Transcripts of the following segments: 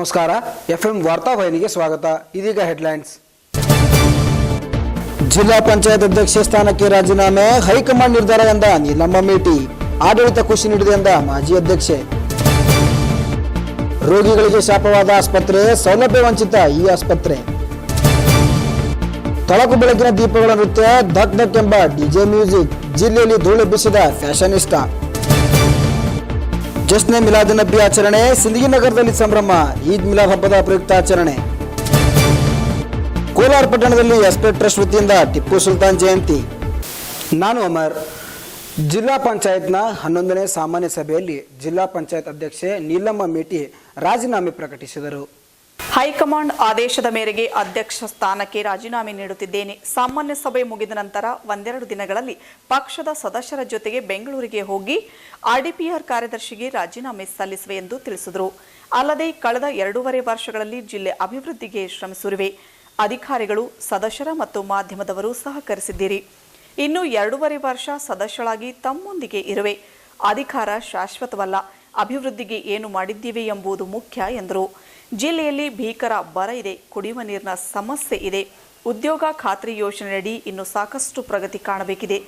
ನಮಸ್ಕಾರ. FM ವಾರ್ತಾವಾಹಿನಿಗೆ ಸ್ವಾಗತ. ಇದೀಗ ಹೆಡ್ಲೈನ್ಸ್. ಜಿಲ್ಲಾ ಪಂಚಾಯತ್ ಅಧ್ಯಕ್ಷೆ ಸ್ಥಾನಕ್ಕೆ ರಾಜೀನಾಮೆ, ಹೈಕಮಾಂಡ್ ನಿರ್ಧಾರ ಎಂದ ನೀಲಮ್ಮ ಮೇಟಿ. ಆಡಳಿತ ಖುಷಿ ನೀಡಿದೆ ಎಂದ ಮಾಜಿ ಅಧ್ಯಕ್ಷೆ. ರೋಗಿಗಳಿಗೆ ಶಾಪವಾದ ಆಸ್ಪತ್ರೆ, ಸೌಲಭ್ಯ ವಂಚಿತ ಈ ಆಸ್ಪತ್ರೆ. ತೊಳಕು ಬೆಳಕಿನ ದೀಪಗಳ ನೃತ್ಯ, ಧಕ್ ಧಕ್ ಎಂಬ ಡಿಜೆ ಮ್ಯೂಸಿಕ್. ಜಿಲ್ಲೆಯಲ್ಲಿ ಧೂಳೆಬ್ಬಿಸಿದ ಫ್ಯಾಷನಿಸ್ಟಾ. ಜಶ್ನೆ ಮಿಲಾದ್ ನಬಿ ಆಚರಣೆ, ಸಿಂದಗಿ ನಗರದಲ್ಲಿ ಸಂಭ್ರಮ. ಈದ್ ಮಿಲಾದ್ ಹಬ್ಬದ ಪ್ರಯುಕ್ತ ಆಚರಣೆ. ಕೋಲಾರ ಪಟ್ಟಣದಲ್ಲಿ ಎಸ್ಪೆಕ್ಟ್ ಟ್ರಸ್ಟ್ ವತಿಯಿಂದ ಟಿಪ್ಪು ಸುಲ್ತಾನ್ ಜಯಂತಿ. ನಾನು ಅಮರ್. ಜಿಲ್ಲಾ ಪಂಚಾಯತ್ನ 11ನೇ ಸಾಮಾನ್ಯ ಸಭೆಯಲ್ಲಿ ಜಿಲ್ಲಾ ಪಂಚಾಯತ್ ಅಧ್ಯಕ್ಷೆ ನೀಲಮ್ಮ ಮೇಟಿ ರಾಜೀನಾಮೆ ಪ್ರಕಟಿಸಿದರು. ಹೈಕಮಾಂಡ್ ಆದೇಶದ ಮೇರೆಗೆ ಅಧ್ಯಕ್ಷ ಸ್ಥಾನಕ್ಕೆ ರಾಜೀನಾಮೆ ನೀಡುತ್ತಿದ್ದೇನೆ. ಸಾಮಾನ್ಯ ಸಭೆ ಮುಗಿದ ನಂತರ ಒಂದೆರಡು ದಿನಗಳಲ್ಲಿ ಪಕ್ಷದ ಸದಸ್ಯರ ಜೊತೆಗೆ ಬೆಂಗಳೂರಿಗೆ ಹೋಗಿ ಆರ್ಡಿಪಿಆರ್ ಕಾರ್ಯದರ್ಶಿಗೆ ರಾಜೀನಾಮೆ ಸಲ್ಲಿಸುವೆ ಎಂದು ತಿಳಿಸಿದರು. ಅಲ್ಲದೆ ಕಳೆದ 2.5 ವರ್ಷಗಳಲ್ಲಿ ಜಿಲ್ಲೆ ಅಭಿವೃದ್ಧಿಗೆ ಶ್ರಮಿಸಿರುವೆ. ಅಧಿಕಾರಿಗಳು, ಸದಸ್ಯರ ಮತ್ತು ಮಾಧ್ಯಮದವರು ಸಹಕರಿಸಿದ್ದೀರಿ. ಇನ್ನು 2.5 ವರ್ಷ ಸದಸ್ಯಳಾಗಿ ತಮ್ಮೊಂದಿಗೆ ಇರುವೆ. ಅಧಿಕಾರ ಶಾಶ್ವತವಲ್ಲ, ಅಭಿವೃದ್ಧಿಗೆ ಏನು ಮಾಡಿದ್ದೀವಿ ಎಂಬುದು ಮುಖ್ಯ ಎಂದರು. ಜಿಲ್ಲೆಯಲ್ಲಿ ಭೀಕರ ಬರ ಇದೆ, ಕುಡಿಯುವ ನೀರಿನ ಸಮಸ್ಯೆ ಇದೆ. ಉದ್ಯೋಗ ಖಾತ್ರಿ ಯೋಜನೆಯಡಿ ಇನ್ನು ಸಾಕಷ್ಟು ಪ್ರಗತಿ ಕಾಣಬೇಕಿದೆ.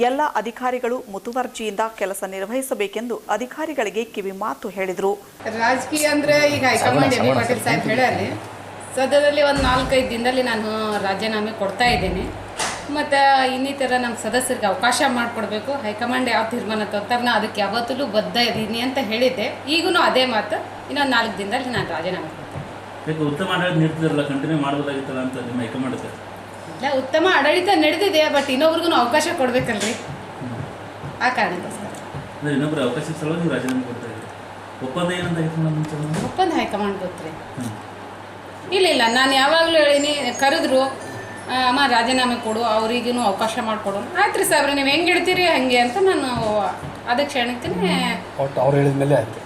ಎಲ್ಲ ಅಧಿಕಾರಿಗಳು ಮುತುವರ್ಜಿಯಿಂದ ಕೆಲಸ ನಿರ್ವಹಿಸಬೇಕೆಂದು ಅಧಿಕಾರಿಗಳಿಗೆ ಕಿವಿ ಮಾತು ಹೇಳಿದರು. ರಾಜಕೀಯ ಅಂದ್ರೆ ಈಗ high command M B Patil Saheb ಹೇಳಿ ಸದ್ಯದಲ್ಲಿ ಒಂದು 4-5 ದಿನದಲ್ಲಿ ನಾನು ರಾಜೀನಾಮೆ ಕೊಡ್ತಾ ಇದ್ದೀನಿ. ಮತ್ತು ಇನ್ನಿತರ ನಮ್ಮ ಸದಸ್ಯರಿಗೆ ಅವಕಾಶ ಮಾಡಿಕೊಡ್ಬೇಕು. ಹೈಕಮಾಂಡ್ ಯಾವ ತೀರ್ಮಾನ ತಗೋತಾರೆ ನಾ ಅದಕ್ಕೆ ಯಾವತ್ತೂ ಬದ್ಧ ಇದ್ದೀನಿ ಅಂತ ಹೇಳಿದ್ದೆ. ಈಗೂ ಅದೇ ಮಾತು. ಇನ್ನೊಂದು 4 ದಿನದಲ್ಲಿ ನಾನು ರಾಜೀನಾಮೆ ಕೊಡ್ತೇನೆ. ಉತ್ತಮ ಆಡಳಿತ ನೀಡ್ತಿದ್ರಲ್ಲ, ಕಂಟಿನ್ಯೂ ಮಾಡಬಹುದಾಗಿತ್ತಲ್ಲ ಅಂತ ನಿಮ್ಮ ಹೈಕಮಾಂಡ್ ಇಲ್ಲ, ಉತ್ತಮ ಆಡಳಿತ ನಡೆದಿದೆ. ಬಟ್ ಇನ್ನೊಬ್ರಿಗೂ ಅವಕಾಶ ಕೊಡ್ಬೇಕಲ್ರಿ, ಆ ಕಾರಣಕ್ಕೋಸ್ಕರ ಇನ್ನೊಬ್ರು ಅವಕಾಶ ಸಲುವಾಗಿ ನೀವು ರಾಜೀನಾಮೆ ಕೊಡ್ತಾ ಇದ್ದೀರಿ. ಒಪ್ಪಂದ ಏನಂತ ಒಪ್ಪಂದ ಹೈಕಮಾಂಡ್ ಗೊತ್ತ್ರಿ. ಇಲ್ಲ ನಾನು ಯಾವಾಗಲೂ ಹೇಳಿನಿ, ಕರೆದ್ರು ಅಮ್ಮ ರಾಜೀನಾಮೆ ಕೊಡು, ಅವ್ರಿಗೂ ಅವಕಾಶ ಮಾಡಿಕೊಡು. ಆಯ್ತು ರೀ ಸಾಬ್ರೆ, ನೀವು ಹೆಂಗೆ ಹೇಳ್ತೀರಿ ಹಾಗೆ ಅಂತ ನಾನು ಅದಕ್ಕೆ ಕ್ಷಣಕ್ತೀನಿ. ಅವ್ರು ಹೇಳಿದ ಮೇಲೆ ಆಯ್ತು.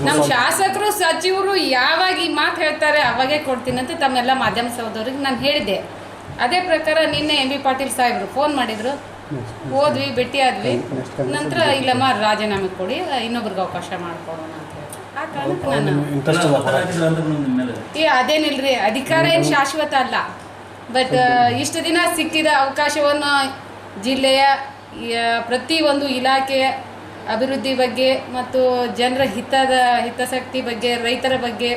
ನಮ್ಮ ಶಾಸಕರು ಸಚಿವರು ಯಾವಾಗ ಈ ಮಾತು ಹೇಳ್ತಾರೆ ಅವಾಗೇ ಕೊಡ್ತೀನಿ ಅಂತ ತಮ್ಮೆಲ್ಲ ಮಾಧ್ಯಮ ಸಹೋದರಿಗೆ ನಾನು ಹೇಳಿದ್ದೆ. ಅದೇ ಪ್ರಕಾರ ನಿನ್ನೆ ಎಂ ಬಿ ಪಾಟೀಲ್ ಸಾಹೇಬರು ಫೋನ್ ಮಾಡಿದ್ರು, ಹೋದ್ವಿ, ಭೇಟಿ ಆದ್ವಿ. ನಂತರ ಇಲ್ಲಮ್ಮ ರಾಜೀನಾಮೆ ಕೊಡಿ, ಇನ್ನೊಬ್ರಿಗೆ ಅವಕಾಶ ಮಾಡಿಕೊಡೋಣ ಅಂತ ಹೇಳಿ. ಆ ಕಾರಣಕ್ಕೆ ನಾನು ಅದೇನಿಲ್ರಿ, ಅಧಿಕಾರ ಏನು ಶಾಶ್ವತ ಅಲ್ಲ. ಬಟ್ ಇಷ್ಟು ದಿನ ಸಿಕ್ಕಿದ ಅವಕಾಶವನ್ನು ಜಿಲ್ಲೆಯ ಪ್ರತಿಯೊಂದು ಇಲಾಖೆಯ ಅಭಿವೃದ್ಧಿ ಬಗ್ಗೆ ಮತ್ತು ಜನರ ಹಿತಾಸಕ್ತಿ ಬಗ್ಗೆ, ರೈತರ ಬಗ್ಗೆ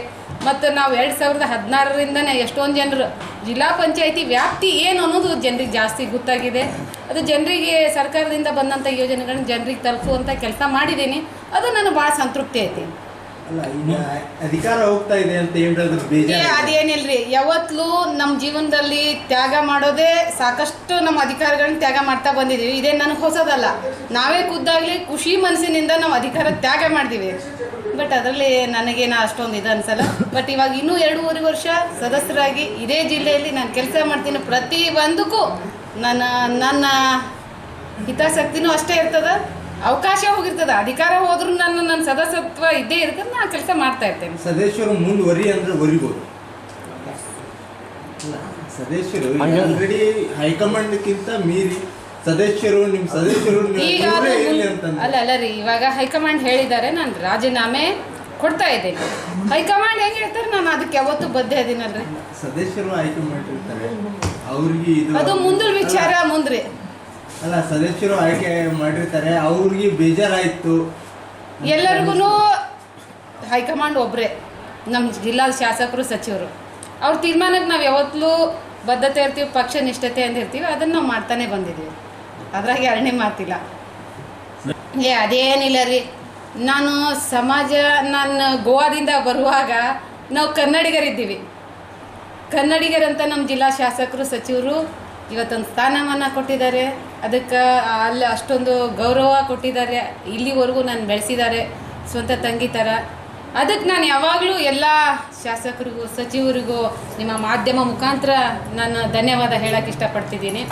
ಮತ್ತು ನಾವು 2016ರಿಂದನೇ ಎಷ್ಟೊಂದು ಜನರು ಜಿಲ್ಲಾ ಪಂಚಾಯಿತಿ ವ್ಯಾಪ್ತಿ ಏನು ಅನ್ನೋದು ಜನರಿಗೆ ಜಾಸ್ತಿ ಗೊತ್ತಾಗಿದೆ. ಅದು ಜನರಿಗೆ ಸರ್ಕಾರದಿಂದ ಬಂದಂಥ ಯೋಜನೆಗಳನ್ನ ಜನರಿಗೆ ತಲುಪುವಂಥ ಕೆಲಸ ಮಾಡಿದ್ದೀನಿ. ಅದು ನನಗೆ ಭಾಳ ಸಂತೃಪ್ತಿ ಐತಿ. ಅಧಿಕಾರ ಹೋಗ್ತಾ ಇದೆ ಅಂತ ಅದೇನಿಲ್ರಿ, ಯಾವತ್ತೂ ನಮ್ಮ ಜೀವನದಲ್ಲಿ ತ್ಯಾಗ ಮಾಡೋದೇ ಸಾಕಷ್ಟು ನಮ್ಮ ಅಧಿಕಾರಿಗಳನ್ನ ತ್ಯಾಗ ಮಾಡ್ತಾ ಬಂದಿದ್ದೀವಿ. ಇದೇ ನನಗೆ ಹೊಸದಲ್ಲ. ನಾವೇ ಖುದ್ದಾಗಲಿ ಖುಷಿ ಮನಸ್ಸಿನಿಂದ ನಾವು ಅಧಿಕಾರ ತ್ಯಾಗ ಮಾಡ್ತೀವಿ. ಬಟ್ ಅದರಲ್ಲಿ ನನಗೇನು ಅಷ್ಟೊಂದು ಇದು ಅನ್ಸಲ್ಲ. ಬಟ್ ಇವಾಗ ಇನ್ನೂ 2.5 ವರ್ಷ ಸದಸ್ಯರಾಗಿ ಇದೇ ಜಿಲ್ಲೆಯಲ್ಲಿ ನಾನು ಕೆಲಸ ಮಾಡ್ತೀನಿ. ಪ್ರತಿ ಒಂದಕ್ಕೂ ನನ್ನ ಹಿತಾಸಕ್ತಿನೂ ಅಷ್ಟೇ ಇರ್ತದೆ, ಅವಕಾಶ ಹೋಗಿರ್ತದೆ. ಅಧಿಕಾರ ಹೋದ್ರೂ ನನ್ನ ಸದಸ್ಯತ್ವ ಇದ್ದೇ ಇರ್ತದೆ, ನಾನು ಕೆಲಸ ಮಾಡ್ತಾ ಇರ್ತೇನೆ. ಸದಸ್ಯರು ಮುಂದುವರಿ ಅಂದ್ರೆ ಒರಿಬೋದು. ಸದಸ್ಯರು ಆಲ್ರೆಡಿ ಹೈಕಮಾಂಡ್ಕ್ಕಿಂತ ಮೀರಿ ಸದಸ್ಯರು ನಿಮ್ಮ ಸದಸ್ಯರು ಈಗ ಅಲ್ಲ ರೀ, ಇವಾಗ ಹೈಕಮಾಂಡ್ ಹೇಳಿದ್ದಾರೆ, ನಾನು ರಾಜೀನಾಮೆ ಕೊಡ್ತಾ ಇದ್ದೇನೆ. ಹೈಕಮಾಂಡ್ ಹೆಂಗೆ ಹೇಳ್ತಾರೆ ನಾನು ಅದಕ್ಕೆ ಯಾವತ್ತೂ ಬದ್ಧ ಇದೀನಲ್ರಿ. ಸದಸ್ಯರು ಆಯ್ಕೆ ಮಾಡಿರ್ತಾರೆ, ಅವ್ರಿಗೆ ಅದು ಮುಂದಿನ ವಿಚಾರ ಮುಂದ್ರಿ. ಅಲ್ಲ, ಸದಸ್ಯರು ಆಯ್ಕೆ ಮಾಡಿರ್ತಾರೆ, ಅವ್ರಿಗೆ ಬೇಜಾರಾಯ್ತು. ಎಲ್ಲರಿಗೂ ಹೈಕಮಾಂಡ್ ಒಬ್ಬರೇ, ನಮ್ಮ ಜಿಲ್ಲಾ ಶಾಸಕರು, ಸಚಿವರು. ಅವ್ರ ತೀರ್ಮಾನಕ್ಕೆ ನಾವು ಯಾವತ್ತೂ ಬದ್ಧತೆ ಇರ್ತೀವಿ, ಪಕ್ಷ ನಿಷ್ಠತೆ ಅಂತ ಇರ್ತೀವಿ. ಅದನ್ನು ನಾವು ಮಾಡ್ತಾನೆ ಬಂದಿದ್ದೀವಿ. ಅದ್ರಾಗ ಎರಡನೇ ಮಾತಿಲ್ಲ. ಅದೇನಿಲ್ಲ ರೀ, ನಾನು ಗೋವಾದಿಂದ ಬರುವಾಗ ನಾವು ಕನ್ನಡಿಗರಿದ್ದೀವಿ. ಕನ್ನಡಿಗರಂತ ನಮ್ಮ ಜಿಲ್ಲಾ ಶಾಸಕರು, ಸಚಿವರು ಇವತ್ತೊಂದು ಸ್ಥಾನಮಾನ ಕೊಟ್ಟಿದ್ದಾರೆ. ಅದಕ್ಕೆ ಅಲ್ಲಿ ಅಷ್ಟೊಂದು ಗೌರವ ಕೊಟ್ಟಿದ್ದಾರೆ. ಇಲ್ಲಿವರೆಗೂ ನಾನು ಬೆಳೆಸಿದ್ದಾರೆ ಸ್ವಂತ ತಂಗಿ ಥರ. ಅದಕ್ಕೆ ನಾನು ಯಾವಾಗಲೂ ಎಲ್ಲ ಶಾಸಕರಿಗೂ, ಸಚಿವರಿಗೂ ನಿಮ್ಮ ಮಾಧ್ಯಮ ಮುಖಾಂತರ ನಾನು ಧನ್ಯವಾದ ಹೇಳೋಕ್ಕೆ ಇಷ್ಟಪಡ್ತಿದ್ದೀನಿ.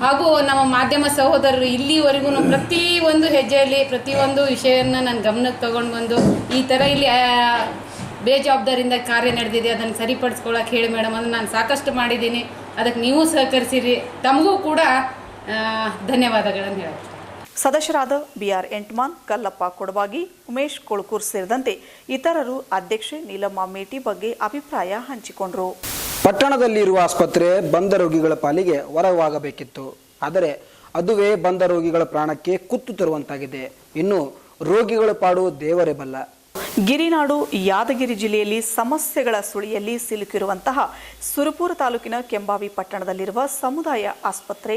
ಹಾಗೂ ನಮ್ಮ ಮಾಧ್ಯಮ ಸಹೋದರರು ಇಲ್ಲಿವರೆಗೂ ಪ್ರತಿಯೊಂದು ಹೆಜ್ಜೆಯಲ್ಲಿ ಪ್ರತಿಯೊಂದು ವಿಷಯವನ್ನು ನಾನು ಗಮನಕ್ಕೆ ತೊಗೊಂಡು ಬಂದು ಈ ಥರ ಇಲ್ಲಿ ಬೇಜವಾಬ್ದಾರಿಯಿಂದ ಕಾರ್ಯ ನಡೆದಿದೆ, ಅದನ್ನು ಸರಿಪಡಿಸ್ಕೊಳ್ಳೋಕೆ ಹೇಳಿ ಮೇಡಮ್ ಅಂದರೆ ನಾನು ಸಾಕಷ್ಟು ಮಾಡಿದ್ದೀನಿ. ಅದಕ್ಕೆ ನೀವು ಸಹಕರಿಸಿರಿ. ತಮಗೂ ಕೂಡ ಧನ್ಯವಾದಗಳನ್ನು ಹೇಳಕ್ಕೆ. ಸದಸ್ಯರಾದ ಬಿಆರ್ ಎಂಟ್ಮಾನ್, ಕಲ್ಲಪ್ಪ ಕೊಡವಾಗಿ, ಉಮೇಶ್ ಕೊಳ್ಕೂರ್ ಸೇರಿದಂತೆ ಇತರರು ಅಧ್ಯಕ್ಷೆ ನೀಲಮ್ಮ ಮೇಟಿ ಬಗ್ಗೆ ಅಭಿಪ್ರಾಯ ಹಂಚಿಕೊಂಡರು. ಪಟ್ಟಣದಲ್ಲಿರುವ ಆಸ್ಪತ್ರೆ ಬಂದ ರೋಗಿಗಳ ಪಾಲಿಗೆ ವರವಾಗಬೇಕಿತ್ತು. ಆದರೆ ಅದುವೇ ಬಂದ ರೋಗಿಗಳ ಪ್ರಾಣಕ್ಕೆ ಕುತ್ತು ತರುವಂತಾಗಿದೆ. ಇನ್ನು ರೋಗಿಗಳ ಪಾಡು ದೇವರೇ ಬಲ್ಲ. ಗಿರಿನಾಡು ಯಾದಗಿರಿ ಜಿಲ್ಲೆಯಲ್ಲಿ ಸಮಸ್ಯೆಗಳ ಸುಳಿಯಲ್ಲಿ ಸಿಲುಕಿರುವಂತಹ ಸುರಪುರ ತಾಲೂಕಿನ ಕೆಂಬಾವಿ ಪಟ್ಟಣದಲ್ಲಿರುವ ಸಮುದಾಯ ಆಸ್ಪತ್ರೆ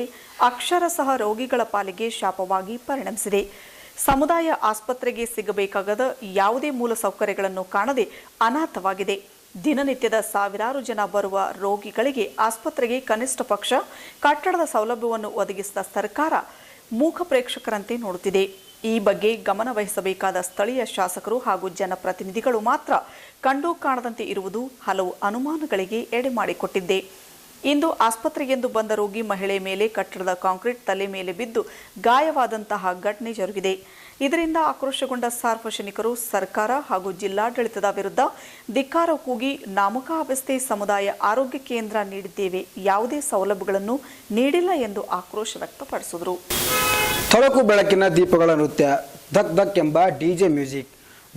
ಅಕ್ಷರಶಃ ರೋಗಿಗಳ ಪಾಲಿಗೆ ಶಾಪವಾಗಿ ಪರಿಣಮಿಸಿದೆ. ಸಮುದಾಯ ಆಸ್ಪತ್ರೆಗೆ ಸಿಗಬೇಕಾಗದ ಯಾವುದೇ ಮೂಲಸೌಕರ್ಯಗಳನ್ನು ಕಾಣದೆ ಅನಾಥವಾಗಿದೆ. ದಿನನಿತ್ಯದ ಸಾವಿರಾರು ಜನ ಬರುವ ರೋಗಿಗಳಿಗೆ ಆಸ್ಪತ್ರೆಗೆ ಕನಿಷ್ಠ ಪಕ್ಷ ಕಟ್ಟಡದ ಸೌಲಭ್ಯವನ್ನು ಒದಗಿಸಿದ ಸರ್ಕಾರ ಮೂಕ ಪ್ರೇಕ್ಷಕರಂತೆ ನೋಡುತ್ತಿದೆ. ಈ ಬಗ್ಗೆ ಗಮನ ವಹಿಸಬೇಕಾದ ಸ್ಥಳೀಯ ಶಾಸಕರು ಹಾಗೂ ಜನಪ್ರತಿನಿಧಿಗಳು ಮಾತ್ರ ಕಂಡು ಕಾಣದಂತೆ ಇರುವುದು ಹಲವು ಅನುಮಾನಗಳಿಗೆ ಎಡೆ ಮಾಡಿಕೊಟ್ಟಿದೆ. ಇಂದು ಆಸ್ಪತ್ರೆಗೆಂದು ಬಂದ ರೋಗಿ ಮಹಿಳೆ ಮೇಲೆ ಕಟ್ಟಡದ ಕಾಂಕ್ರೀಟ್ ತಲೆ ಮೇಲೆ ಬಿದ್ದು ಗಾಯವಾದಂತಹ ಘಟನೆ ಜರುಗಿದೆ. ಇದರಿಂದ ಆಕ್ರೋಶಗೊಂಡ ಸಾರ್ವಜನಿಕರು ಸರ್ಕಾರ ಹಾಗೂ ಜಿಲ್ಲಾಡಳಿತದ ವಿರುದ್ಧ ಧಿಕ್ಕಾರ ಕೂಗಿ ನಾಮಕಾವಸ್ಥೆ ಸಮುದಾಯ ಆರೋಗ್ಯ ಕೇಂದ್ರ ನೀಡಿದ್ದೇವೆ, ಯಾವುದೇ ಸೌಲಭ್ಯಗಳನ್ನು ನೀಡಿಲ್ಲ ಎಂದು ಆಕ್ರೋಶ ವ್ಯಕ್ತಪಡಿಸಿದರು. ತೊಳಕು ಬೆಳಕಿನ ದೀಪಗಳ ನೃತ್ಯ, ಧಕ್ ಧಕ್ ಎಂಬ ಡಿಜೆ ಮ್ಯೂಸಿಕ್,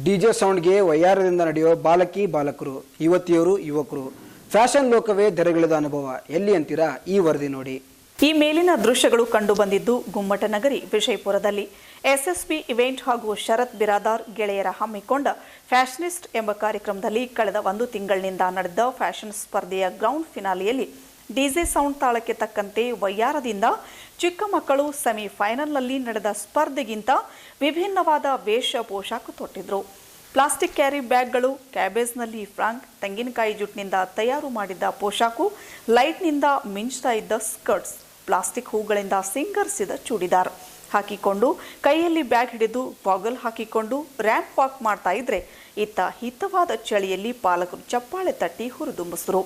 ಡಿಜೆ ಸೌಂಡ್ಗೆ ವಯ್ಯಾರದಿಂದ ನಡೆಯೋ ಬಾಲಕಿ ಬಾಲಕರು, ಯುವತಿಯರು ಯುವಕರು, ಫ್ಯಾಷನ್ ಲೋಕವೇ ಧರೆಗಿಳಿದ ಅನುಭವ ಎಲ್ಲಿ ಅಂತೀರಾ? ಈ ವರದಿ ನೋಡಿ. ಈ ಮೇಲಿನ ದೃಶ್ಯಗಳು ಕಂಡುಬಂದಿದ್ದು ಗುಮ್ಮಟನಗರಿ ವಿಜಯಪುರದಲ್ಲಿ ಎಸ್ಎಸ್ಬಿ ಇವೆಂಟ್ ಹಾಗೂ ಶರತ್ ಬಿರಾದಾರ್ ಗೆಳೆಯರ ಹಮ್ಮಿಕೊಂಡ ಫ್ಯಾಷನಿಸ್ಟ್ ಎಂಬ ಕಾರ್ಯಕ್ರಮದಲ್ಲಿ ಕಳೆದ 1 ತಿಂಗಳಿನಿಂದ ನಡೆದ ಫ್ಯಾಷನ್ ಸ್ಪರ್ಧೆಯ ಗ್ರೌಂಡ್ ಫಿನಾಲಿಯಲ್ಲಿ ಡಿಜೆ ಸೌಂಡ್ ತಾಳಕ್ಕೆ ತಕ್ಕಂತೆ ವಯ್ಯಾರದಿಂದ ಚಿಕ್ಕ ಮಕ್ಕಳು ಸೆಮಿಫೈನಲ್ನಲ್ಲಿ ನಡೆದ ಸ್ಪರ್ಧೆಗಿಂತ ವಿಭಿನ್ನವಾದ ವೇಷ ಪೋಷಾಕು ತೊಟ್ಟಿದ್ರು. ಪ್ಲಾಸ್ಟಿಕ್ ಕ್ಯಾರಿ ಬ್ಯಾಗ್ಗಳು, ಕ್ಯಾಬೇಜ್ನಲ್ಲಿ ಫ್ರಾಂಕ್, ತೆಂಗಿನಕಾಯಿ ಜುಟ್ನಿಂದ ತಯಾರು ಮಾಡಿದ್ದ ಪೋಷಾಕು, ಲೈಟ್ನಿಂದ ಮಿಂಚ್ತಾ ಇದ್ದ ಸ್ಕರ್ಟ್ಸ್, ಪ್ಲಾಸ್ಟಿಕ್ ಹೂಗಳಿಂದ ಸಿಂಗರಿಸಿದ ಚೂಡಿದಾರ್ ಹಾಕಿಕೊಂಡು ಕೈಯಲ್ಲಿ ಬ್ಯಾಗ್ ಹಿಡಿದು ಬಾಗಲ್ ಹಾಕಿಕೊಂಡು ರ್ಯಾಂಪ್ ವಾಕ್ ಮಾಡ್ತಾ ಇದ್ರೆ ಇತ್ತ ಹಿತವಾದ ಚಳಿಯಲ್ಲಿ ಪಾಲಕರು ಚಪ್ಪಾಳೆ ತಟ್ಟಿ ಹುರಿದುಂಬಿಸಿದರು.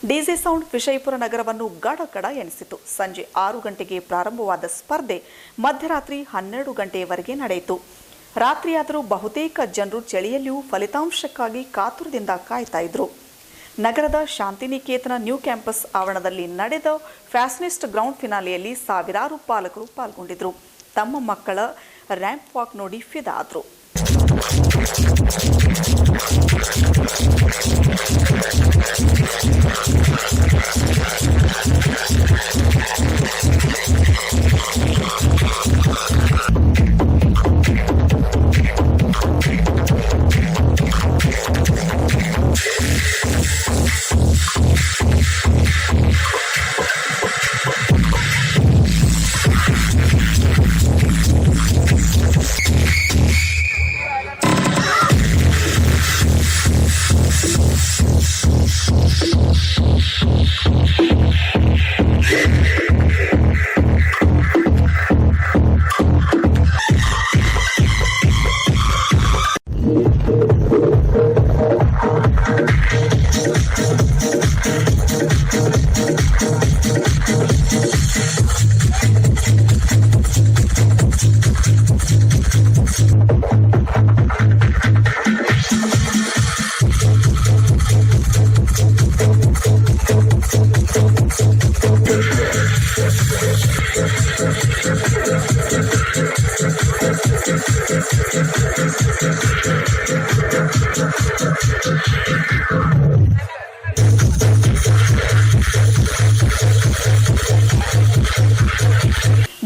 ಡಿಜೆ ಸೌಂಡ್ ವಿಜಯಪುರ ನಗರವನ್ನು ಗಡಗಡ ಎನಿಸಿತು. ಸಂಜೆ 6 ಗಂಟೆಗೆ ಪ್ರಾರಂಭವಾದ ಸ್ಪರ್ಧೆ ಮಧ್ಯರಾತ್ರಿ 12 ಗಂಟೆಯವರೆಗೆ ನಡೆಯಿತು. ರಾತ್ರಿಯಾದರೂ ಬಹುತೇಕ ಜನರು ಚಳಿಯಲ್ಲಿಯೂ ಫಲಿತಾಂಶಕ್ಕಾಗಿ ಕಾತುರದಿಂದ ಕಾಯ್ತಾ ಇದ್ರು. ನಗರದ ಶಾಂತಿನಿಕೇತನ ನ್ಯೂ ಕ್ಯಾಂಪಸ್ ಆವರಣದಲ್ಲಿ ನಡೆದ ಫ್ಯಾಷನಿಸ್ಟ್ ಗ್ರೌಂಡ್ ಫಿನಾಲೆಯಲ್ಲಿ ಸಾವಿರಾರು ಪಾಲಕರು ಪಾಲ್ಗೊಂಡಿದ್ರು. ತಮ್ಮ ಮಕ್ಕಳ ರ್ಯಾಂಪ್ ವಾಕ್ ನೋಡಿ ಫಿದಾ ಆದ್ರು.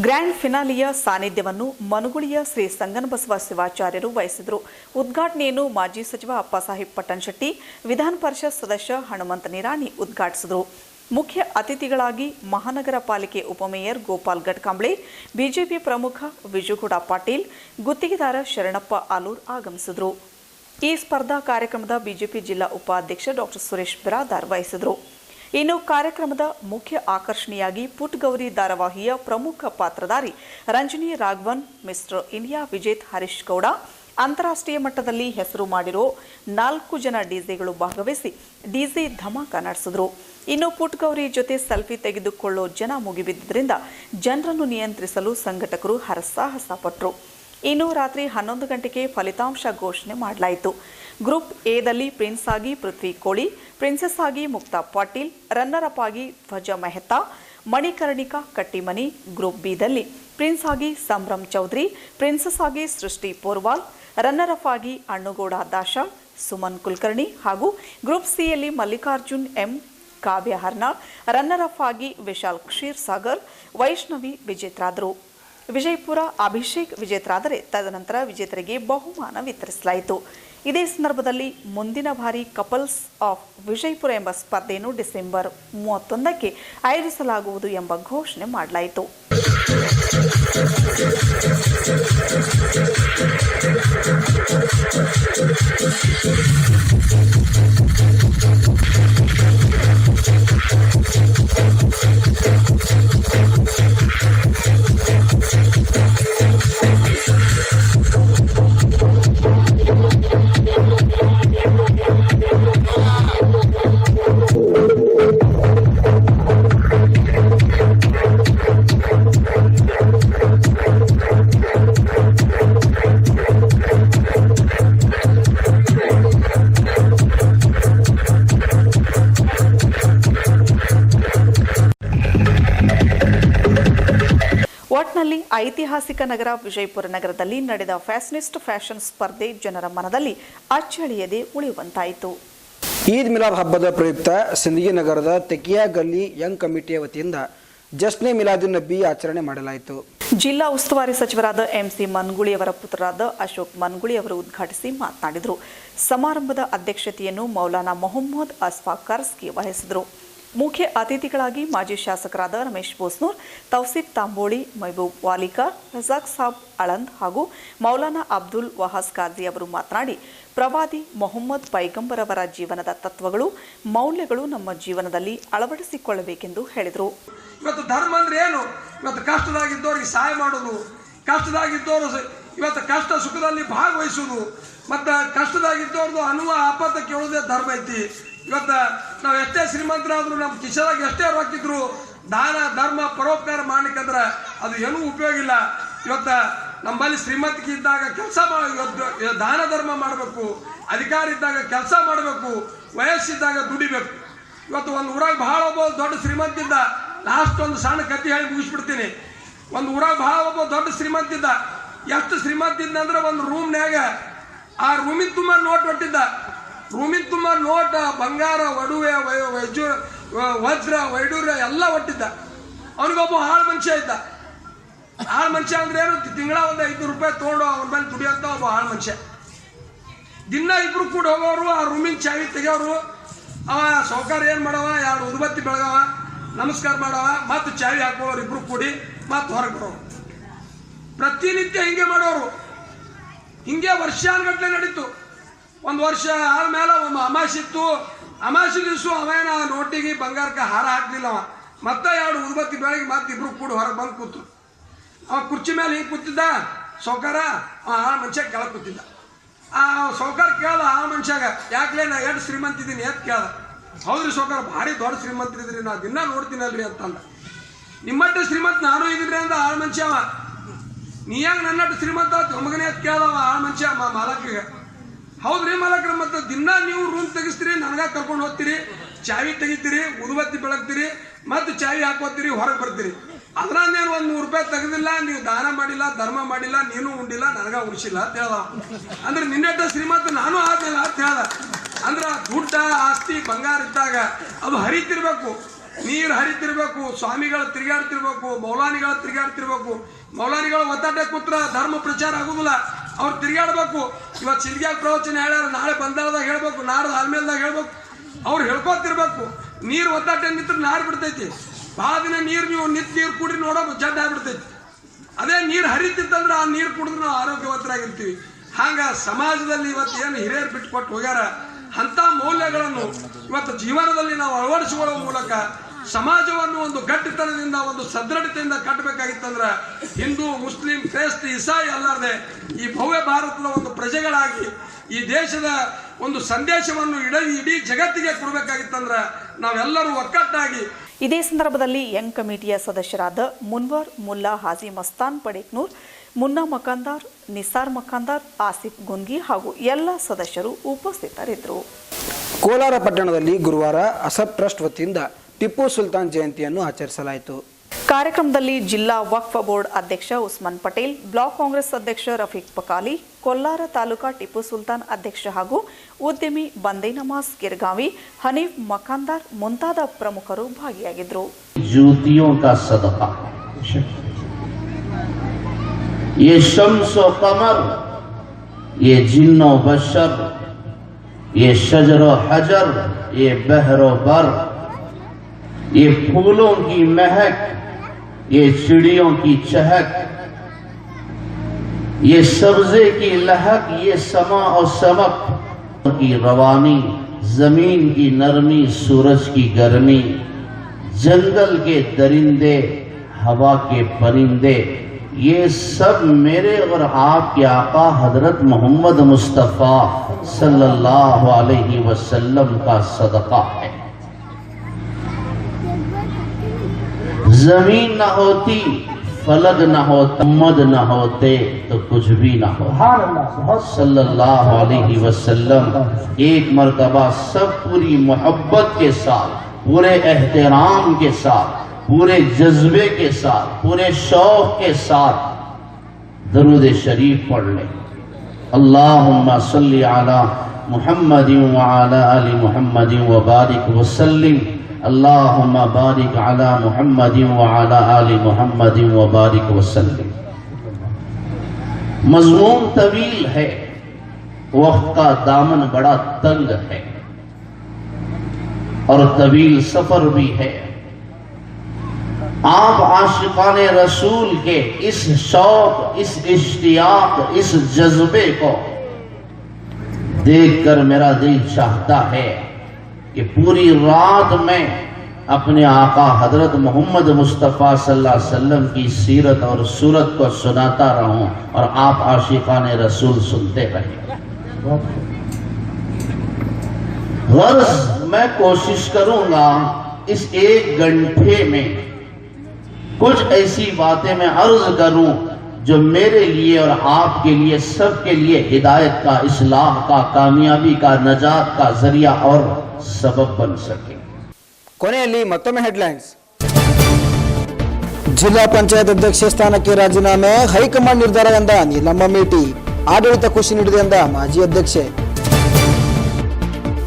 ಗ್ರ್ಯಾಂಡ್ ಫಿನಾಲಿಯ ಸಾನ್ನಿಧ್ಯವನ್ನು ಮನುಗುಳಿಯ ಶ್ರೀ ಸಂಗನಬಸವ ಶಿವಾಚಾರ್ಯರು ವಹಿಸಿದರು. ಉದ್ಘಾಟನೆಯನ್ನು ಮಾಜಿ ಸಚಿವ ಅಪ್ಪಸಾಹೇಬ್ ಪಟ್ಟಣಶೆಟ್ಟಿ, ವಿಧಾನ ಪರಿಷತ್ ಸದಸ್ಯ ಹನುಮಂತ ನಿರಾಣಿ ಉದ್ಘಾಟಿಸಿದರು. ಮುಖ್ಯ ಅತಿಥಿಗಳಾಗಿ ಮಹಾನಗರ ಪಾಲಿಕೆ ಉಪಮೇಯರ್ ಗೋಪಾಲ್ ಗಡ್ಕಾಂಬ್ಳೆ, ಬಿಜೆಪಿ ಪ್ರಮುಖ ವಿಜುಗೌಡ ಪಾಟೀಲ್, ಗುತ್ತಿಗೆದಾರ ಶರಣಪ್ಪ ಆಲೂರ್ ಆಗಮಿಸಿದರು. ಈ ಸ್ಪರ್ಧಾ ಕಾರ್ಯಕ್ರಮದ ಬಿಜೆಪಿ ಜಿಲ್ಲಾ ಉಪಾಧ್ಯಕ್ಷ ಡಾಕ್ಟರ್ ಸುರೇಶ್ ಬಿರಾದಾರ್ ವಹಿಸಿದರು. ಇನ್ನು ಕಾರ್ಯಕ್ರಮದ ಮುಖ್ಯ ಆಕರ್ಷಣೆಯಾಗಿ ಪುಟ್ಗೌರಿ ಧಾರಾವಾಹಿಯ ಪ್ರಮುಖ ಪಾತ್ರಧಾರಿ ರಂಜನಿ ರಾಘವನ್, ಮಿಸ್ಟರ್ ಇಂಡಿಯಾ ವಿಜೇತ್ ಹರೀಶ್ ಗೌಡ, ಅಂತಾರಾಷ್ಟ್ರೀಯ ಮಟ್ಟದಲ್ಲಿ ಹೆಸರು ಮಾಡಿರೋ 4 ಜನ ಡಿಜೆಗಳು ಭಾಗವಹಿಸಿ ಡಿಜೆ ಧಮಾಕ ನಡೆಸಿದ್ರು. ಇನ್ನು ಪುಟ್ಗೌರಿ ಜೊತೆ ಸೆಲ್ಫಿ ತೆಗೆದುಕೊಳ್ಳೋ ಜನ ಮುಗಿಬಿದ್ದರಿಂದ ಜನರನ್ನು ನಿಯಂತ್ರಿಸಲು ಸಂಘಟಕರು ಹರಸಾಹಸ ಪಟ್ಟರು. ಇನ್ನು ರಾತ್ರಿ 11 ಗಂಟೆಗೆ ಫಲಿತಾಂಶ ಘೋಷಣೆ ಮಾಡಲಾಯಿತು. ಗ್ರೂಪ್ ಎದಲ್ಲಿ ಪ್ರಿನ್ಸ್ ಆಗಿ ಪೃಥ್ವಿ ಕೋಳಿ, ಪ್ರಿನ್ಸೆಸ್ ಆಗಿ ಮುಕ್ತಾ ಪಾಟೀಲ್, ರನ್ನರ್ ಅಪ್ ಆಗಿ ಧ್ವಜ ಮೆಹ್ತಾ, ಮಣಿಕರ್ಣಿಕಾ ಕಟ್ಟಿಮನಿ, ಗ್ರೂಪ್ ಬಿದಲ್ಲಿ ಪ್ರಿನ್ಸ್ ಆಗಿ ಸಂಭ್ರಮ್ ಚೌಧರಿ, ಪ್ರಿನ್ಸಸ್ ಆಗಿ ಸೃಷ್ಟಿ ಪೋರ್ವಾಲ್, ರನ್ನರ್ ಅಪ್ ಆಗಿ ಅಣ್ಣುಗೌಡ ದಾಶಾಳ್, ಸುಮನ್ ಕುಲಕರ್ಣಿ ಹಾಗೂ ಗ್ರೂಪ್ ಸಿಯಲ್ಲಿ ಮಲ್ಲಿಕಾರ್ಜುನ್ ಎಂ, ಕಾವ್ಯ ಹರ್ನಾಳ್, ರನ್ನರ್ ಅಪ್ ಆಗಿ ವಿಶಾಲ್ ಕ್ಷೀರ್ ಸಾಗರ್, ವೈಷ್ಣವಿ ವಿಜೇತರಾದರು. ವಿಜಯಪುರ ಅಭಿಷೇಕ್ ವಿಜೇತರಾದರೆ ತದನಂತರ ವಿಜೇತರಿಗೆ ಬಹುಮಾನ ವಿತರಿಸಲಾಯಿತು. ಇದೇ ಸಂದರ್ಭದಲ್ಲಿ ಮುಂದಿನ ಬಾರಿ ಕಪಲ್ಸ್ ಆಫ್ ವಿಜಯಪುರ ಎಂಬ ಸ್ಪರ್ಧೆಯನ್ನು ಡಿಸೆಂಬರ್ 31ಕ್ಕೆ ಆಯೋಜಿಸಲಾಗುವುದು ಎಂಬ ಘೋಷಣೆ ಮಾಡಲಾಯಿತು. ಒಟ್ನಲ್ಲಿ ಐತಿಹಾಸಿಕ ನಗರ ವಿಜಯಪುರ ನಗರದಲ್ಲಿ ನಡೆದ ಫ್ಯಾಷನಿಸ್ಟ್ ಫ್ಯಾಷನ್ ಸ್ಪರ್ಧೆ ಜನರ ಮನದಲ್ಲಿ ಅಚ್ಚಳಿಯದೆ ಉಳಿಯುವಂತಾಯಿತು. ಈದ್ ಮಿಲಾದ್ ಹಬ್ಬದ ಪ್ರಯುಕ್ತ ಸಿಂದಗಿ ನಗರದ ತೆಕಿಯಾ ಗಲ್ಲಿ ಯಂಗ್ ಕಮಿಟಿಯ ವತಿಯಿಂದ ಜಶ್ನೆ ಮಿಲಾದುನ್ ನಬಿ ಆಚರಣೆ ಮಾಡಲಾಯಿತು. ಜಿಲ್ಲಾ ಉಸ್ತುವಾರಿ ಸಚಿವರಾದ ಎಂಸಿ ಮನ್ಗುಳಿ ಅವರ ಪುತ್ರರಾದ ಅಶೋಕ್ ಮನ್ಗುಳಿ ಅವರು ಉದ್ಘಾಟಿಸಿ ಮಾತನಾಡಿದರು. ಸಮಾರಂಭದ ಅಧ್ಯಕ್ಷತೆಯನ್ನು ಮೌಲಾನಾ ಮೊಹಮ್ಮದ್ ಅಸ್ಫಾಕ್ ಕರ್ಸ್ಕಿ ವಹಿಸಿದರು. ಮುಖ್ಯ ಅತಿಥಿಗಳಾಗಿ ಮಾಜಿ ಶಾಸಕರಾದ ರಮೇಶ್ ಬೋಸ್ನೂರ್, ತೌಸಿಫ್ ತಾಂಬೋಳಿ, ಮೈಬೂಬ್ ವಾಲಿಕಾ, ರಜಾಕ್ ಸಾಬ್ ಅಳಂದ್ ಹಾಗೂ ಮೌಲಾನಾ ಅಬ್ದುಲ್ ವಹಾಸ್ ಕಾಜಿ ಅವರು ಮಾತನಾಡಿ, ಪ್ರವಾದಿ ಮೊಹಮ್ಮದ್ ಪೈಗಂಬರ್ ಅವರ ಜೀವನದ ತತ್ವಗಳು, ಮೌಲ್ಯಗಳು ನಮ್ಮ ಜೀವನದಲ್ಲಿ ಅಳವಡಿಸಿಕೊಳ್ಳಬೇಕೆಂದು ಹೇಳಿದರು. ಇವತ್ತು ಧರ್ಮ ಅಂದ್ರೆ ಏನು? ಇವತ್ತು ಕಷ್ಟದಾಗಿದ್ದವ್ರಿಗೆ ಸಹಾಯ ಮಾಡೋದು, ಕಷ್ಟದಾಗಿದ್ದವರು ಇವತ್ತು ಕಷ್ಟ ಸುಖದಲ್ಲಿ ಭಾಗವಹಿಸುವುದು, ಮತ್ತು ಕಷ್ಟದಾಗಿದ್ದವ್ರದ್ದು ಅನ್ನುವ ಆಪತ್ತ ಕೇಳೋದೇ ಧರ್ಮ ಐತಿ. ಇವತ್ತು ನಾವು ಎಷ್ಟೇ ಶ್ರೀಮಂತರಾದ್ರೂ ನಮ್ಮ ಕಿಶದಾಗ ಎಷ್ಟೇ ರೊಕ್ಕಿದ್ರು ದಾನ ಧರ್ಮ ಪರೋಪಕಾರ ಮಾಡ್ಲಿಕ್ಕಂದ್ರೆ ಅದು ಏನೂ ಉಪಯೋಗ ಇಲ್ಲ. ಇವತ್ತು ನಮ್ಮಲ್ಲಿ ಶ್ರೀಮಂತಿಕೆ ಇದ್ದಾಗ ಕೆಲಸ ದಾನ ಧರ್ಮ ಮಾಡಬೇಕು, ಅಧಿಕಾರ ಇದ್ದಾಗ ಕೆಲಸ ಮಾಡಬೇಕು, ವಯಸ್ಸಿದ್ದಾಗ ದುಡಿಬೇಕು. ಇವತ್ತು ಒಂದು ಊರಾಗ ಬಹಳ ಒಬ್ಬ ದೊಡ್ಡ ಶ್ರೀಮಂತಿದ್ದ, ಲಾಸ್ಟ್ ಒಂದು ಸಣ್ಣ ಕತ್ತಿ ಹೇಳಿ ಮುಗಿಸ್ಬಿಡ್ತೀನಿ. ಒಂದು ಊರಾಗ ಬಹಳ ಒಬ್ಬ ದೊಡ್ಡ ಶ್ರೀಮಂತಿದ್ದ. ಎಷ್ಟು ಶ್ರೀಮಂತಿದ್ದ ಅಂದ್ರೆ ಒಂದು ರೂಮ್ನ್ಯಾಗ ಆ ರೂಮಿನ ತುಂಬ ನೋಟ್ ಒಟ್ಟಿದ್ದ. ರೂಮಿನ ತುಂಬ ನೋಟ, ಬಂಗಾರ, ಒಡವೆ, ವಜ್ರ, ವೈಡೂರ್ಯ ಎಲ್ಲ ಒಟ್ಟಿದ್ದ. ಅವನಿಗೊಬ್ಬ ಹಾಳು ಮನುಷ್ಯ ಇದ್ದ. ಹಾಳು ಮನುಷ್ಯ ಅಂದ್ರೆ ಏನು? ತಿಂಗಳ ಒಂದು 500 ರೂಪಾಯಿ ತೊಗೊಂಡು ಅವ್ರ ಮೇಲೆ ದುಡಿಯಂತ ಒಬ್ಬ ಹಾಳು ಮನುಷ್ಯ. ದಿನ ಇಬ್ರು ಕೂಡ ಹೋಗೋರು, ಆ ರೂಮಿನ ಚಾವಿ ತೆಗೆಯೋರು. ಅವ ಸೌಕಾರ ಏನು ಮಾಡವ, 2 ಉದುಬತ್ತಿ ಬೆಳಗವ, ನಮಸ್ಕಾರ ಮಾಡವ, ಮತ್ತು ಚಾವಿ ಹಾಕೋರು ಇಬ್ರು ಕೂಡಿ ಮತ್ತು ಹೊರಗೆ ಬರೋರು. ಪ್ರತಿನಿತ್ಯ ಹಿಂಗೆ ಮಾಡೋರು. ಹಿಂಗೆ ವರ್ಷಾನುಗಟ್ಟಲೆ ನಡೀತು. ಒಂದು ವರ್ಷ ಆದ್ಮೇಲೆ ಒಮ್ಮೆ ಅಮಾಸೆ ಇತ್ತು. ಅಮಾಸೆ ದಿವಸ ಅವೇನ ನೋಟಿಗೆ ಬಂಗಾರಕ್ಕೆ ಹಾರ ಹಾಕ್ಲಿಲ್ಲ. ಅವ ಮತ್ತೆ 2 ಉದುಬತ್ತಿ ಬೆಳಗ್ಗೆ ಮತ್ತೆ ಇಬ್ರು ಕೂಡ ಹೊರಗೆ ಬಂದು ಕೂತು. ಅವ ಕುರ್ಚಿ ಮೇಲೆ ಹಿಂಗೆ ಕೂತಿದ್ದ ಸೌಕಾರ. ಆ ಮನುಷ್ಯ ಕೆಳಗೆ ಕೂತಿದ್ದ. ಆ ಸೌಕಾರ ಕೇಳ್ದ ಆ ಮನುಷ್ಯಾಗ, ಯಾಕಲೇ ನಾ ಎಷ್ಟು ಶ್ರೀಮಂತಿದ್ದೀನಿ ಅಂತ ಕೇಳ್ದ. ಹೌದ್ರಿ ಸೌಕಾರ, ಭಾರಿ ದೊಡ್ಡ ಶ್ರೀಮಂತರಿದ್ರಿ, ನಾ ದಿನ ನೋಡ್ತೀನಲ್ರಿ ಅಂತಂದ. ನಿಮ್ಮಟ್ಟು ಶ್ರೀಮಂತ ನಾನು ಇದ್ರಿ ಅಂದ ಆ ಮನುಷ್ಯ. ಅವ ನೀ ಹೆಂಗ ನನ್ನಟ್ಟು ಶ್ರೀಮಂತ ಮಗನೇ ಅಂತ ಕೇಳ್ದವ ಆ ಮನುಷ್ಯ ಮಾಲಕರಿಗೆ. ಹೌದ್ರಿ ಮಾಲಕ್ರ, ಮತ್ತೆ ದಿನ ನೀವು ರೂಮ್ ತೆಗಿಸ್ತೀರಿ, ನನಗ ಕರ್ಕೊಂಡು ಹೋಗ್ತೀರಿ, ಚಾವಿ ತೆಗಿತೀರಿ, ಉದುಬತ್ತಿ ಬೆಳಗ್ತೀರಿ, ಮತ್ತೆ ಚಾವಿ ಹಾಕೋತೀರಿ, ಹೊರಗೆ ಬರ್ತೀರಿ. ಅದ್ರಾಂದೇನು 100 ರೂಪಾಯಿ ತೆಗೆದಿಲ್ಲ, ನೀವು ದಾನ ಮಾಡಿಲ್ಲ, ಧರ್ಮ ಮಾಡಿಲ್ಲ, ನೀನು ಉಂಡಿಲ್ಲ, ನನಗ ಉಳಿಸಿಲ್ಲ ಅಂತ ಹೇಳ್ದ. ಅಂದ್ರೆ ನಿನ್ನೆಟ್ಟ ಶ್ರೀಮಂತ ನಾನು ಆಗಲಿಲ್ಲ ಅಂತ ಹೇಳ್ದ. ಅಂದ್ರೆ ದುಡ್ಡ ಆಸ್ತಿ ಬಂಗಾರ ಇದ್ದಾಗ ಅದು ಹರಿತಿರ್ಬೇಕು, ನೀರು ಹರಿತಿರ್ಬೇಕು, ಸ್ವಾಮಿಗಳು ತಿರುಗಾಡ್ತಿರ್ಬೇಕು, ಮೌಲಾನಿಗಳು ತಿರುಗಾಡ್ತಿರ್ಬೇಕು. ಮೌಲಾನಿಗಳು ಒತ್ತಾಟೆ ಕೂತ್ರ ಧರ್ಮ ಪ್ರಚಾರ ಆಗುದಿಲ್ಲ, ಅವ್ರು ತಿರುಗಾಡ್ಬೇಕು. ಇವತ್ತು ಸಿಲ್ಗ್ಯಾಗ ಪ್ರವಚನ ಹೇಳ್ಯಾರ, ನಾಳೆ ಬಂದಾಳದಾಗ ಹೇಳ್ಬೇಕು, ನಾಡ್ದು ಆಲ್ಮೇಲ್ದಾಗ ಹೇಳ್ಬೇಕು, ಅವ್ರು ಹೇಳ್ಕೊತಿರ್ಬೇಕು. ನೀರು ಒತ್ತಾಟೆ ನಿಂತ್ರೆ ನಾರು ಬಿಡ್ತೈತಿ. ಭಾಳ ದಿನ ನೀವು ನಿಂತು ನೀರು ಕುಡ್ರಿ ನೋಡೋ ಜಡ್ಡ ಆಗ್ಬಿಡ್ತೈತಿ. ಅದೇ ನೀರು ಹರಿತಿತ್ತಂದ್ರೆ ಆ ನೀರು ಕುಡಿದ್ರೆ ನಾವು ಆರೋಗ್ಯವಂತರಾಗಿರ್ತೀವಿ. ಹಂಗ ಸಮಾಜದಲ್ಲಿ ಇವತ್ತು ಏನು ಹಿರಿಯರು ಬಿಟ್ಟುಕೊಟ್ಟು ಹೋಗ್ಯಾರ, ಅಂಥ ಮೌಲ್ಯಗಳನ್ನು ಇವತ್ತು ಜೀವನದಲ್ಲಿ ನಾವು ಅಳವಡಿಸಿಕೊಳ್ಳುವ ಮೂಲಕ ಸಮಾಜವನ್ನು ಒಂದು ಗಟ್ಟಿತನದಿಂದ, ಒಂದು ಸದೃಢತೆಯಿಂದ ಕಟ್ಟಬೇಕಾಗಿತ್ತಂದ್ರೆ ಹಿಂದೂ, ಮುಸ್ಲಿಂ, ಕ್ರೈಸ್ತ, ಇಸಾಯಿ ಅಲ್ಲಾರದೆ ಈ ಭವ್ಯ ಭಾರತದ ಒಂದು ಪ್ರಜೆಗಳಾಗಿ ಈ ದೇಶದ ಒಂದು ಸಂದೇಶವನ್ನು ಇಡೀ ಜಗತ್ತಿಗೆ ಕೊಡಬೇಕಾಗಿತ್ತಂದ್ರೆ ನಾವೆಲ್ಲರೂ ಒಕ್ಕಟ್ಟಾಗಿ. ಇದೇ ಸಂದರ್ಭದಲ್ಲಿ ಯಂಗ್ ಕಮಿಟಿಯ ಸದಸ್ಯರಾದ ಮುನ್ವರ್ ಮುಲ್ಲಾ ಹಾಜಿ ಮಸ್ತಾನ್ ಪಡೇಕ್ನೂರ್, ಮುನ್ನಾ ಮಕಾಂದಾರ್, ನಿಸಾರ್ ಮಕಾಂದಾರ್, ಆಸಿಫ್ ಗುನ್ಗಿ ಹಾಗೂ ಎಲ್ಲ ಸದಸ್ಯರು ಉಪಸ್ಥಿತರಿದ್ದರು. ಕೋಲಾರ ಪಟ್ಟಣದಲ್ಲಿ ಗುರುವಾರ ಅಸಬ್ ಟ್ರಸ್ಟ್ ವತಿಯಿಂದ ಟಿಪ್ಪು ಸುಲ್ತಾನ್ ಜಯಂತಿಯನ್ನು ಆಚರಿಸಲಾಯಿತು. ಕಾರ್ಯಕ್ರಮದಲ್ಲಿ ಜಿಲ್ಲಾ ವಕ್ಫ್ ಬೋರ್ಡ್ ಅಧ್ಯಕ್ಷ ಉಸ್ಮಾನ್ ಪಟೇಲ್, ಬ್ಲಾಕ್ ಕಾಂಗ್ರೆಸ್ ಅಧ್ಯಕ್ಷ ರಫೀಕ್ ಪಕಾಲಿ, ಕೊಲ್ಲಾರ ತಾಲೂಕಾ ಟಿಪ್ಪು ಸುಲ್ತಾನ್ ಅಧ್ಯಕ್ಷ ಹಾಗೂ ಉದ್ಯಮಿ ಬಂದೇ ನಮಾಜ್ ಗಿರ್ಗಾವಿ, ಹನೀಫ್ ಮಕಾಂದಾರ್ ಮುಂತಾದ ಪ್ರಮುಖರು ಭಾಗಿಯಾಗಿದ್ದರು. जूतियों का सदका, ये शम्स व कमर, ये जिन्नो बशर, ये शजर व हजर, ये बहर व बर, ये फूलों की महक, ये चिड़ियों की चहक, ये सब्जे की लहक, ये समा और सबक की रवानी, जमीन की नरमी, सूरज की गर्मी, जंगल के दरिंदे, हवा के परिंदे, ये सब मेरे और आपके आका हजरत मोहम्मद मुस्तफ़ा सल्लल्लाहु अलैहि वसल्लम का सदका है. जमीन न होती, फलक न होता, मद न होते तो कुछ भी न होता. सल्लल्लाहु अलैहि वसल्लम एक मर्तबा सब पूरी मोहब्बत के साथ, पूरे एहतराम के साथ, पूरे जज्बे के साथ, पूरे शौक के साथ दरूद शरीफ पढ़ ले. अल्लाहुम्मा सल्ली अला मुहम्मदिन व अला आलि मुहम्मदिन व बारिक व सल्लिम. अल्लाहुम्मा बारिक अला मुहम्मदिन व अला आलि मुहम्मदिन व बारिक व सल्लिम. मज़मून तवील है, वक्त का दामन बड़ा तंग है और तवील सफर भी है. आप आशिकाने रसूल के इस शौक, इस इश्तियाक, इस जज्बे को देखकर मेरा दिल चाहता है कि पूरी रात में अपने आका हजरत मोहम्मद मुस्तफ़ा सल्लल्लाहु अलैहि वसल्लम की सीरत और सूरत को सुनाता रहूं और आप आशिकाने रसूल सुनते रहें. गर्ज मैं कोशिश करूंगा इस 1 घंटे में कुछ ऐसी बातें मैं अर्ज करूं जो मेरे लिए और आपके लिए, सबके लिए हिदायत का, इस्लाह का, कामयाबी का, नजात का जरिया और सबब बन सके. ಕೊನೆಯಲ್ಲಿ ಮತ್ತೊಮ್ಮೆ ಹೆಡ್ಲೈನ್ಸ್. ಜಿಲ್ಲಾ ಪಂಚಾಯತ್ ಅಧ್ಯಕ್ಷ ಸ್ಥಾನಕ್ಕೆ ರಾಜೀನಾಮೆ, ಹೈಕಮಾಂಡ್ ನಿರ್ಧಾರ ಎಂದ ನೀಲಮ್ಮ ಮೇಟಿ, ಆಡಳಿತ ಖುಷಿ ನೀಡಿದೆ ಎಂದ ಮಾಜಿ ಅಧ್ಯಕ್ಷೆ.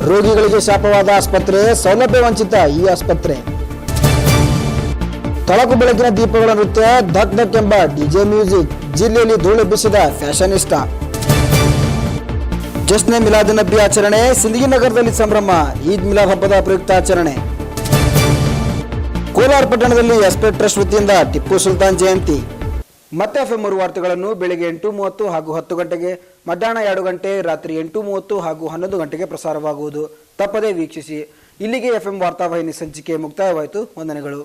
ರೋಗಿಗಳಿಗೆ ಶಾಪವಾದ ಆಸ್ಪತ್ರೆ, ಸೌಲಭ್ಯ ವಂಚಿತ ಈ ಆಸ್ಪತ್ರೆ. ತಳಕು ಬೆಳಕಿನ ದೀಪಗಳ ನೃತ್ಯ, ಧಕ್ ಧಕ್ ಎಂಬ ಡಿಜೆ ಮ್ಯೂಸಿಕ್, ಜಿಲ್ಲೆಯಲ್ಲಿ ಧೂಳೆಬ್ಬಿಸಿದ ಫ್ಯಾಷನಿಸ್ಟಾ. ಜಶ್ನೆ ಮಿಲಾದ್ ನಬಿ ಆಚರಣೆ, ಸಿಂದಗಿ ನಗರದಲ್ಲಿ ಸಂಭ್ರಮ, ಈದ್ ಮಿಲಾದ್ ಹಬ್ಬದ ಪ್ರಯುಕ್ತ ಆಚರಣೆ. ಕೋಲಾರ ಪಟ್ಟಣದಲ್ಲಿ ಎಸ್ಪೆಟ್ ಟ್ರಸ್ಟ್ ವತಿಯಿಂದ ಟಿಪ್ಪು ಸುಲ್ತಾನ್ ಜಯಂತಿ. ಮತ್ತೆ FM 3 ವಾರ್ತೆಗಳನ್ನು ಬೆಳಿಗ್ಗೆ 8:30 ಹಾಗೂ 10 ಗಂಟೆಗೆ, ಮಧ್ಯಾಹ್ನ 2 ಗಂಟೆ, ರಾತ್ರಿ 8:30 ಹಾಗೂ 11 ಗಂಟೆಗೆ ಪ್ರಸಾರವಾಗುವುದು. ತಪ್ಪದೇ ವೀಕ್ಷಿಸಿ. ಇಲ್ಲಿಗೆ FM ವಾರ್ತಾವಾಹಿನಿ ಸಂಚಿಕೆ ಮುಕ್ತಾಯವಾಯಿತು. ವಂದನೆಗಳು.